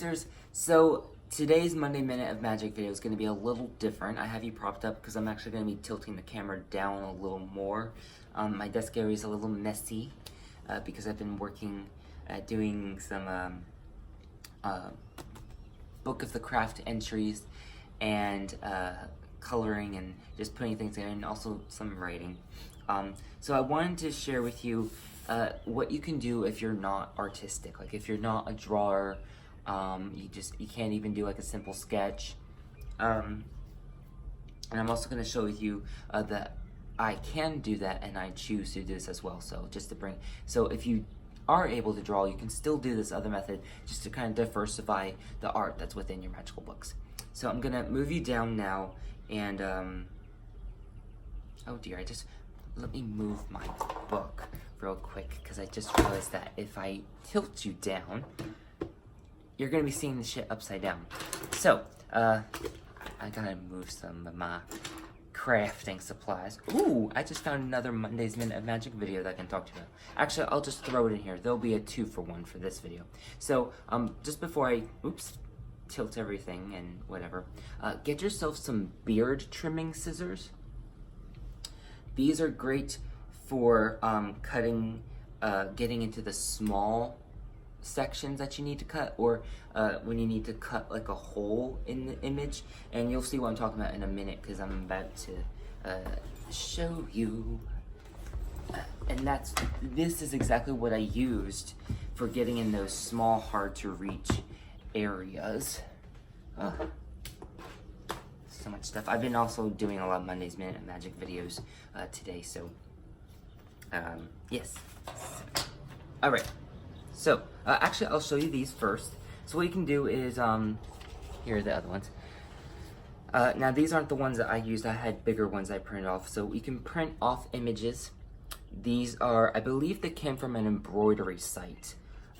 Gifters, so today's Monday Minute of Magic video is going to be a little different. I have you propped up because I'm actually going to be tilting the camera down a little more. My desk area is a little messy because I've been working at doing some Book of the Craft entries and coloring and just putting things in, and also some writing. So I wanted to share with you what you can do if you're not artistic, like if you're not a drawer, you can't even do like a simple sketch. And I'm also going to show you that I can do that, and I choose to do this as well. So just to bring, so if you are able to draw, you can still do this other method just to kind of diversify the art that's within your magical books. So I'm going to move you down now, and oh dear, let me move my book real quick, because I just realized that if I tilt you down, you're gonna be seeing the shit upside down. So, I gotta move some of my crafting supplies. Ooh, I just found another Monday's Minute of Magic video that I can talk to you about. Actually, I'll just throw it in here. There'll be a 2-for-1 for this video. So, just before I, tilt everything and whatever, get yourself some beard trimming scissors. These are great for cutting, getting into the small sections that you need to cut, or when you need to cut like a hole in the image. And you'll see what I'm talking about in a minute, because I'm about to show you. And this is exactly what I used for getting in those small, hard to reach areas. So much stuff. I've been also doing a lot of Monday's Minute of Magic videos today, so yes. Alright, so actually I'll show you these first. So what you can do is, here are the other ones. Now these aren't the ones that I used. I had bigger ones I printed off. So you can print off images. These are, I believe they came from an embroidery site,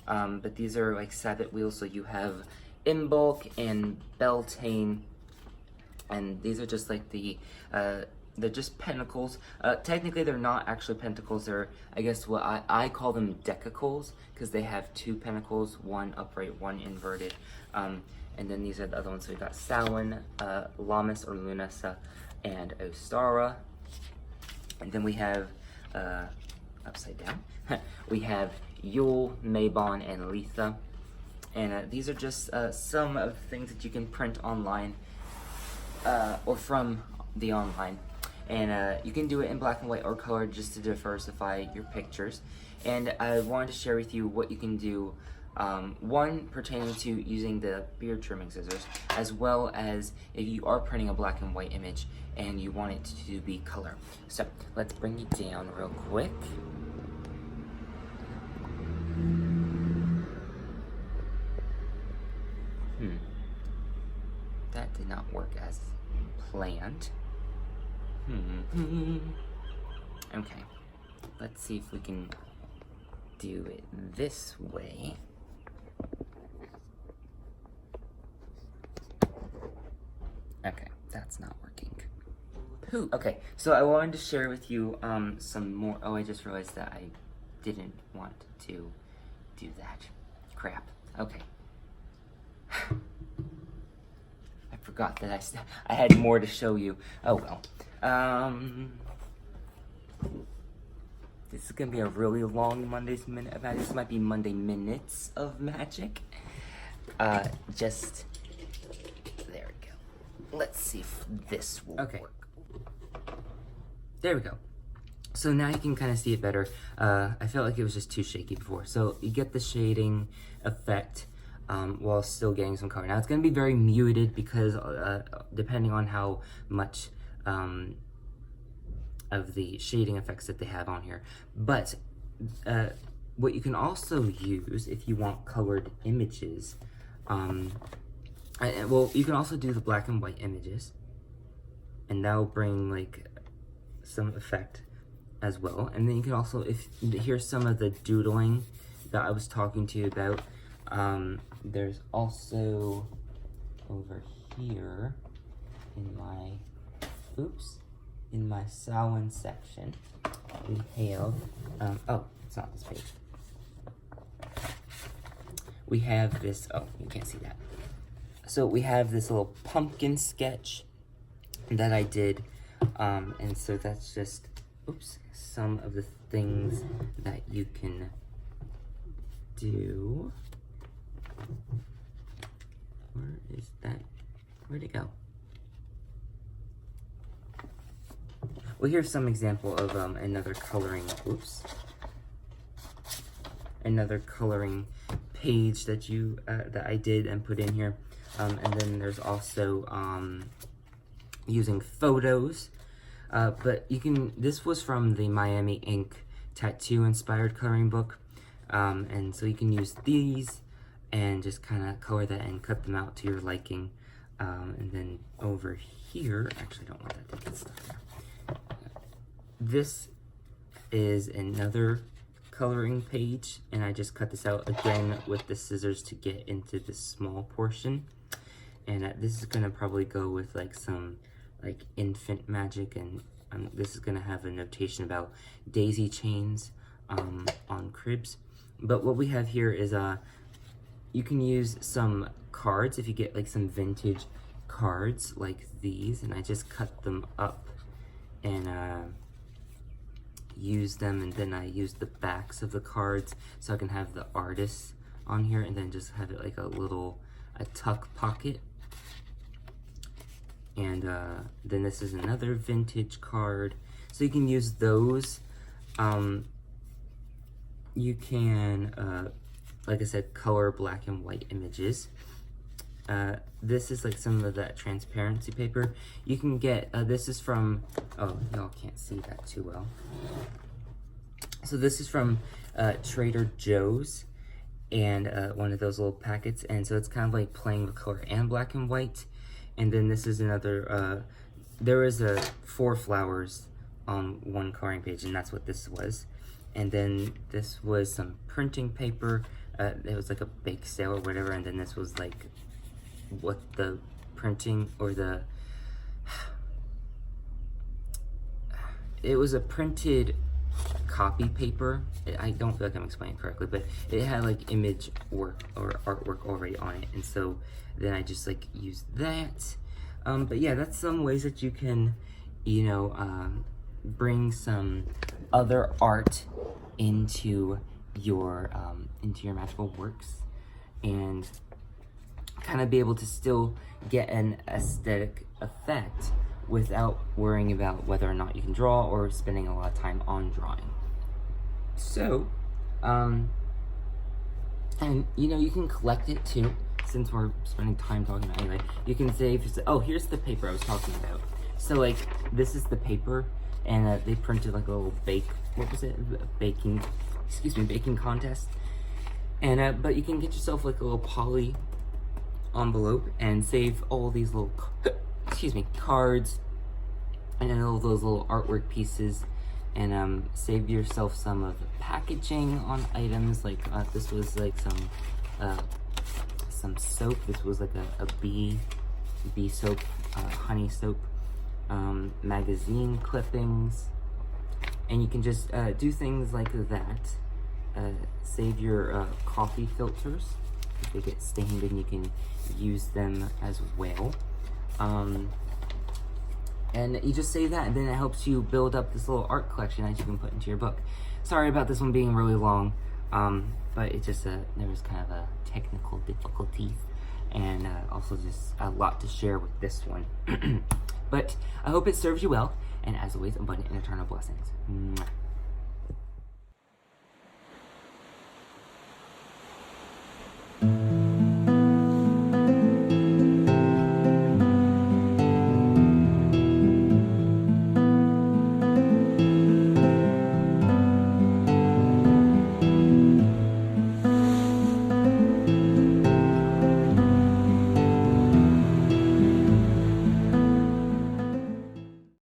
but these are like sabot wheels, so you have in bulk and Beltane. And these are just like they're just pentacles. Technically, they're not actually pentacles. They're, I guess, what I call them decacles, because they have 2 pentacles, one upright, one inverted. And then these are the other ones. So we got Samhain, Lammas or Lunasa, and Ostara. And then we have, upside down, we have Yule, Mabon, and Letha. And these are just some of the things that you can print online. Or from the online, and you can do it in black and white or color, just to diversify your pictures. And I wanted to share with you what you can do, one pertaining to using the beard trimming scissors, as well as if you are printing a black and white image and you want it to be color. So let's bring you down real quick. That did not work as planned. Okay, let's see if we can do it this way. Okay, that's not working. Okay, so I wanted to share with you some more. Oh, I just realized that I didn't want to do that. Crap. Okay. Forgot that I had more to show you. Oh well. This is gonna be a really long Monday's Minute of Magic. This might be Monday Minutes of Magic. Just there we go. Let's see if this will work. There we go. So now you can kind of see it better. I felt like it was just too shaky before. So you get the shading effect. While still getting some color. Now it's going to be very muted, because depending on how much of the shading effects that they have on here. But what you can also use if you want colored images, well, you can also do the black and white images, and that'll bring like some effect as well. And then you can also, if here's some of the doodling that I was talking to you about. There's also over here in my Samhain section, we have, oh, it's not this page. we have this, oh, you can't see that. So we have this little pumpkin sketch that I did, and so that's just, oops, some of the things that you can do. Where is that? Where'd it go? Well, here's some example of another coloring, oops, another coloring page that that I did and put in here. And then there's also using photos, but you can, this was from the Miami Ink tattoo inspired coloring book, and so you can use these and just kind of color that and cut them out to your liking. And then over here, actually I don't want that to get stuck there. This is another coloring page, and I just cut this out again with the scissors to get into this small portion. And this is gonna probably go with like some like infant magic, and this is gonna have a notation about daisy chains on cribs. But what we have here is you can use some cards if you get like some vintage cards like these, and I just cut them up and use them, and then I use the backs of the cards so I can have the artists on here, and then just have it like a tuck pocket. And then this is another vintage card, so you can use those. You can, like I said, color black and white images. This is like some of that transparency paper. You can get, this is from, oh, y'all can't see that too well. So this is from Trader Joe's, and one of those little packets, and so it's kind of like playing with color and black and white. And then this is another, there is 4 flowers on one coloring page, and that's what this was. And then this was some printing paper. It was like a bake sale or whatever, and then this was like what the printing, or it was a printed copy paper. I don't feel like I'm explaining correctly, but it had like image work or artwork already on it, and so then I just like used that. But yeah, that's some ways that you can, you know, bring some other art into your magical works, and kind of be able to still get an aesthetic effect without worrying about whether or not you can draw or spending a lot of time on drawing. So, and you know, you can collect it too, since we're spending time talking about it anyway. You can save, oh, here's the paper I was talking about. So like, this is the paper, and they printed like a little baking contest. And but you can get yourself like a little poly envelope and save all these little cards and all those little artwork pieces, and save yourself some of the packaging on items. Like this was like some soap. This was like a bee soap, honey soap, magazine clippings, and you can just do things like that. Save your coffee filters. If they get stained, and you can use them as well. And you just save that, and then it helps you build up this little art collection that you can put into your book. Sorry about this one being really long, but it just, there was kind of a technical difficulty, and also just a lot to share with this one. But I hope it serves you well, and as always, abundant and eternal blessings. Mwah.